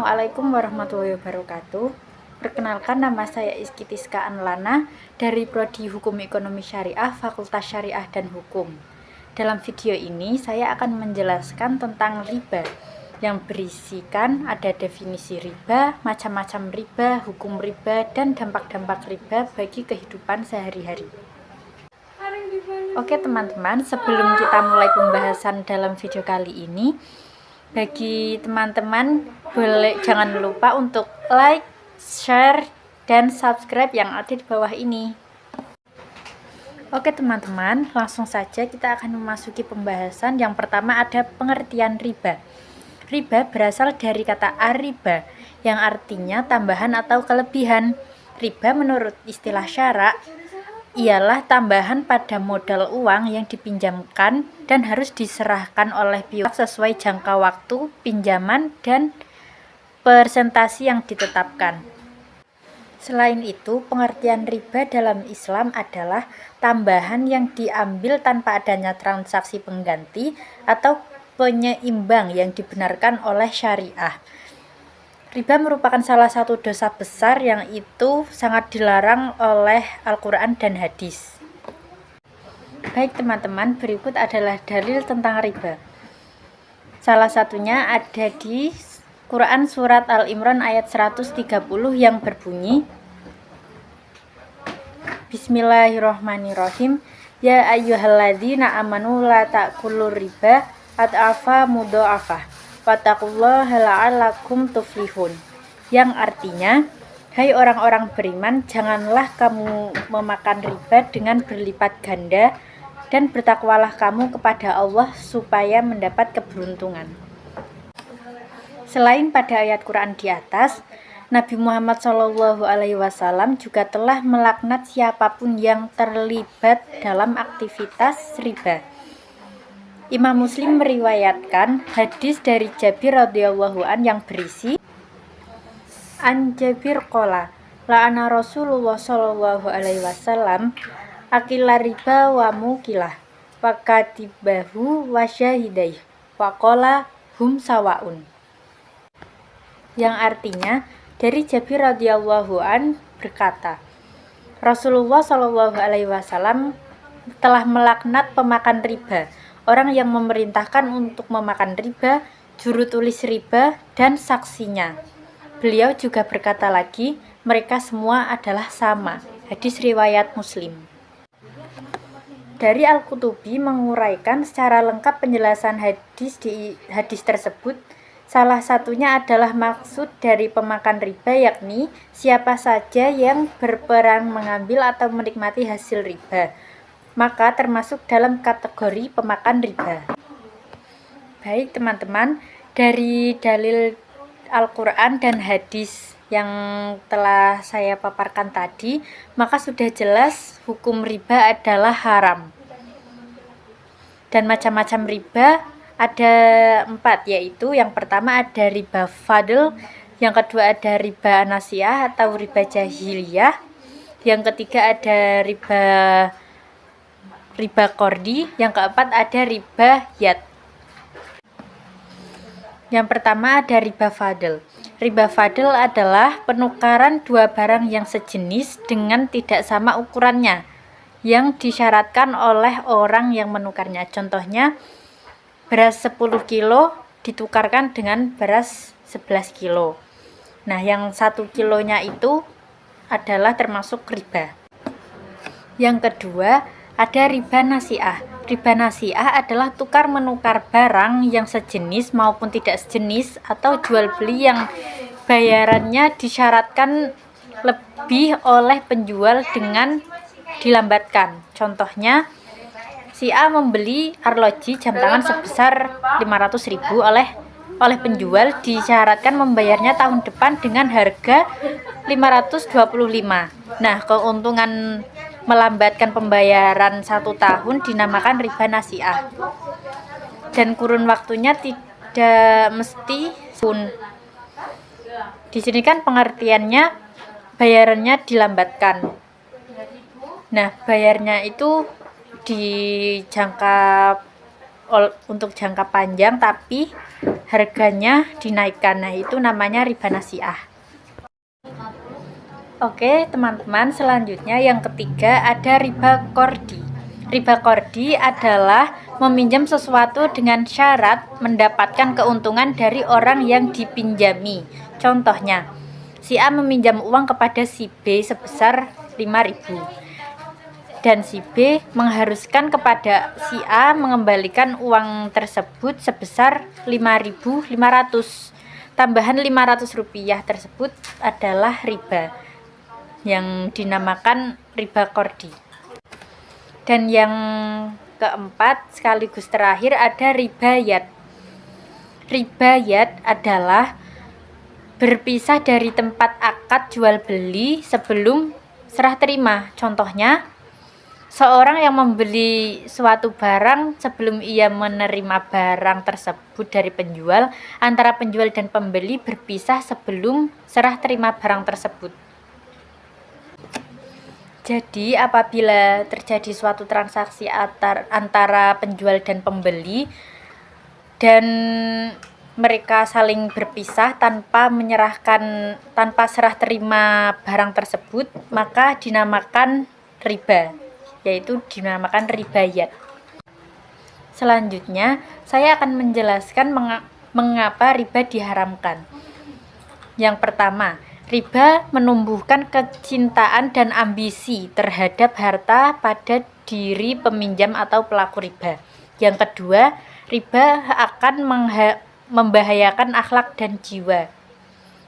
Assalamualaikum warahmatullahi wabarakatuh. Perkenalkan, nama saya Iskitiska Anlana dari Prodi Hukum Ekonomi Syariah, Fakultas Syariah dan Hukum. Dalam video ini saya akan menjelaskan tentang riba yang berisikan ada definisi riba, macam-macam riba, hukum riba, dan dampak-dampak riba bagi kehidupan sehari-hari. Oke teman-teman, sebelum kita mulai pembahasan dalam video kali ini, bagi teman-teman jangan lupa untuk like, share, dan subscribe yang ada di bawah ini. Oke teman-teman, langsung saja kita akan memasuki pembahasan. Yang pertama ada pengertian riba. Riba berasal dari kata ar-riba yang artinya tambahan atau kelebihan. Riba menurut istilah syara ialah tambahan pada modal uang yang dipinjamkan dan harus diserahkan oleh pihak sesuai jangka waktu pinjaman dan persentase yang ditetapkan. Selain itu, pengertian riba dalam Islam adalah tambahan yang diambil tanpa adanya transaksi pengganti atau penyeimbang yang dibenarkan oleh syariah. Riba merupakan salah satu dosa besar yang itu sangat dilarang oleh Al-Quran dan hadis. Baik teman-teman, berikut adalah dalil tentang riba. Salah satunya ada di Quran Surat Al-Imran ayat 130 yang berbunyi, Bismillahirrohmanirrohim, Ya ayyuhalladzina amanu la ta'kulur riba ad'afa mudha'afah Wattaqullaha la'allakum tuflihun, yang artinya, hai orang-orang beriman, janganlah kamu memakan riba dengan berlipat ganda, dan bertakwalah kamu kepada Allah supaya mendapat keberuntungan. Selain pada ayat Quran di atas, Nabi Muhammad SAW juga telah melaknat siapapun yang terlibat dalam aktivitas riba. Imam Muslim meriwayatkan hadis dari Jabir radhiyallahu an yang berisi, An Jabir qala la'ana Rasulullah sallallahu alaihi wasallam akila riba wa mukilah wa katibahu wa syahidaih wa qala hum sawaun, yang artinya dari Jabir radhiyallahu an berkata, Rasulullah sallallahu alaihi wasallam telah melaknat pemakan riba, orang yang memerintahkan untuk memakan riba, juru tulis riba, dan saksinya. Beliau juga berkata lagi, mereka semua adalah sama. Hadis riwayat Muslim. Dari Al-Qutubi menguraikan secara lengkap penjelasan hadis di hadis tersebut. Salah satunya adalah maksud dari pemakan riba, yakni siapa saja yang berperan mengambil atau menikmati hasil riba, maka termasuk dalam kategori pemakan riba. Baik teman-teman, dari dalil Al-Quran dan hadis yang telah saya paparkan tadi, maka sudah jelas hukum riba adalah haram. Dan macam-macam riba ada 4, yaitu yang pertama ada riba fadl, yang kedua ada riba nasiah atau riba jahiliyah, yang ketiga ada riba kordi, yang keempat ada riba yad. Yang pertama ada riba fadl. Riba fadl adalah penukaran dua barang yang sejenis dengan tidak sama ukurannya, yang disyaratkan oleh orang yang menukarnya. Contohnya, beras 10 kilo ditukarkan dengan beras 11 kilo. Nah, yang 1 kilonya itu adalah termasuk riba. Yang kedua, ada riba nasiah. Riba nasiah adalah tukar-menukar barang yang sejenis maupun tidak sejenis atau jual beli yang bayarannya disyaratkan lebih oleh penjual dengan dilambatkan. Contohnya, si A membeli arloji jam tangan sebesar 500.000 oleh penjual, disyaratkan membayarnya tahun depan dengan harga 525. Nah, keuntungan melambatkan pembayaran 1 tahun dinamakan riba nasiah, dan kurun waktunya tidak mesti pun. Di sini kan pengertiannya bayarannya dilambatkan. Nah, bayarnya itu untuk jangka panjang, tapi harganya dinaikkan. Nah, itu namanya riba nasi'ah. Oke, teman-teman, selanjutnya yang ketiga ada riba kordi. Riba kordi adalah meminjam sesuatu dengan syarat mendapatkan keuntungan dari orang yang dipinjami. Contohnya, si A meminjam uang kepada si B sebesar 5.000 dan si B mengharuskan kepada si A mengembalikan uang tersebut sebesar 5.500. Tambahan 500 rupiah tersebut adalah riba yang dinamakan riba kordi. Dan yang keempat sekaligus terakhir ada riba yad. Riba yad adalah berpisah dari tempat akad jual beli sebelum serah terima. Contohnya, seorang yang membeli suatu barang sebelum ia menerima barang tersebut dari penjual, antara penjual dan pembeli berpisah sebelum serah terima barang tersebut. Jadi, apabila terjadi suatu transaksi antara penjual dan pembeli dan mereka saling berpisah tanpa serah terima barang tersebut, maka dinamakan riba, yaitu dinamakan riba yad. Selanjutnya, saya akan menjelaskan mengapa riba diharamkan. Yang pertama, riba menumbuhkan kecintaan dan ambisi terhadap harta pada diri peminjam atau pelaku riba. Yang kedua, riba akan membahayakan akhlak dan jiwa.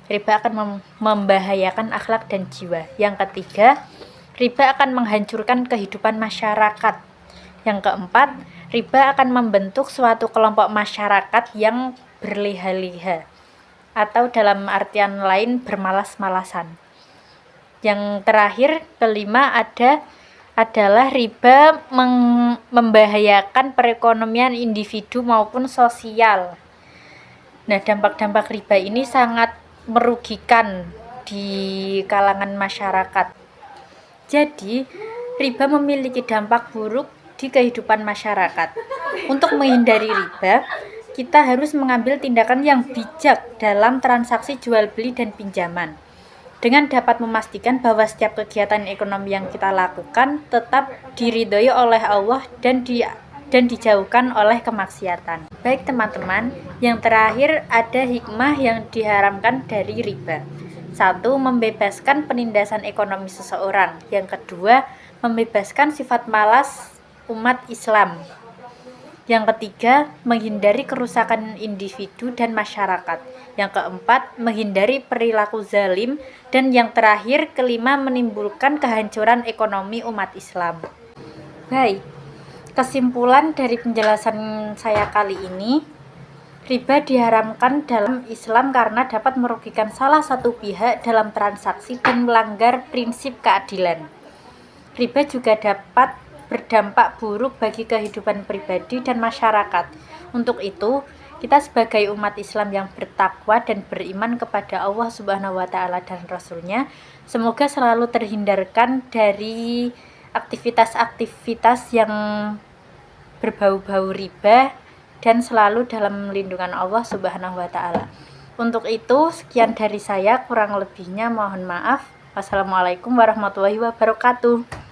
Riba akan membahayakan akhlak dan jiwa. Yang ketiga, riba akan menghancurkan kehidupan masyarakat. Yang keempat, riba akan membentuk suatu kelompok masyarakat yang berleha-leha, atau dalam artian lain bermalas-malasan. Yang terakhir, kelima adalah riba membahayakan perekonomian individu maupun sosial. Nah, dampak-dampak riba ini sangat merugikan di kalangan masyarakat. Jadi, riba memiliki dampak buruk di kehidupan masyarakat. Untuk menghindari riba, kita harus mengambil tindakan yang bijak dalam transaksi jual beli dan pinjaman, dengan dapat memastikan bahwa setiap kegiatan ekonomi yang kita lakukan tetap diridhoi oleh Allah dan dijauhkan oleh kemaksiatan. Baik teman-teman, yang terakhir ada hikmah yang diharamkan dari riba. 1. Membebaskan penindasan ekonomi seseorang. Yang kedua, membebaskan sifat malas umat Islam. Yang ketiga, menghindari kerusakan individu dan masyarakat. Yang keempat, menghindari perilaku zalim. Dan yang terakhir, kelima, menimbulkan kehancuran ekonomi umat Islam. Baik, kesimpulan dari penjelasan saya kali ini, riba diharamkan dalam Islam karena dapat merugikan salah satu pihak dalam transaksi dan melanggar prinsip keadilan. Riba juga dapat berdampak buruk bagi kehidupan pribadi dan masyarakat. Untuk itu, kita sebagai umat Islam yang bertakwa dan beriman kepada Allah Subhanahu wa Ta'ala dan Rasul-Nya, semoga selalu terhindarkan dari aktivitas-aktivitas yang berbau-bau riba dan selalu dalam lindungan Allah Subhanahu wa Ta'ala. Untuk itu, sekian dari saya, kurang lebihnya mohon maaf. Wassalamualaikum warahmatullahi wabarakatuh.